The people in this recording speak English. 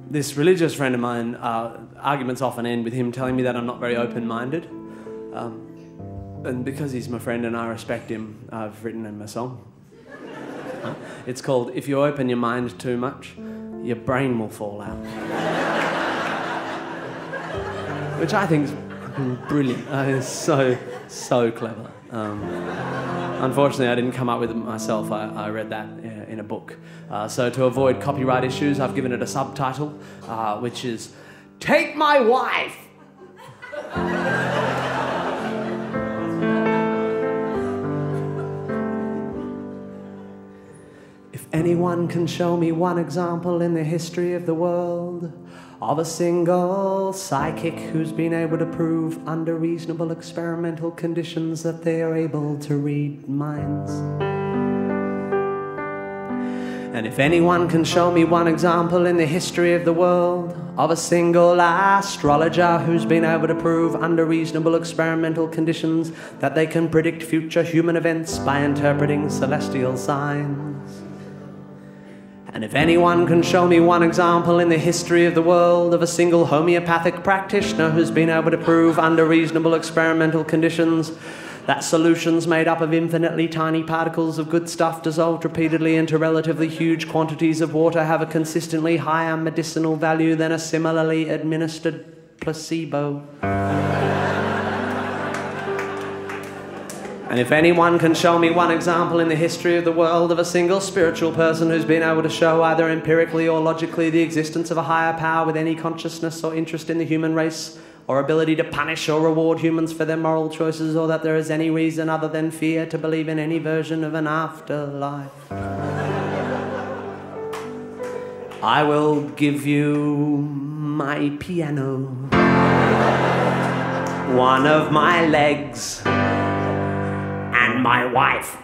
This religious friend of mine, arguments often end with him telling me that I'm not very open-minded. And because he's my friend and I respect him, I've written him a song. It's called If You Open Your Mind Too Much, Your Brain Will Fall Out. Which I think is brilliant. It's so clever. Unfortunately, I didn't come up with it myself. I read that in a book. So to avoid copyright issues, I've given it a subtitle, which is, Take My Wife! If anyone can show me one example in the history of the world of a single psychic who's been able to prove under reasonable experimental conditions that they are able to read minds. And if anyone can show me one example in the history of the world of a single astrologer who's been able to prove under reasonable experimental conditions that they can predict future human events by interpreting celestial signs. And if anyone can show me one example in the history of the world of a single homeopathic practitioner who's been able to prove under reasonable experimental conditions that solutions made up of infinitely tiny particles of good stuff dissolved repeatedly into relatively huge quantities of water have a consistently higher medicinal value than a similarly administered placebo. And if anyone can show me one example in the history of the world of a single spiritual person who's been able to show either empirically or logically the existence of a higher power with any consciousness or interest in the human race, or ability to punish or reward humans for their moral choices, or that there is any reason other than fear to believe in any version of an afterlife, I will give you my piano, one of my legs, and my wife.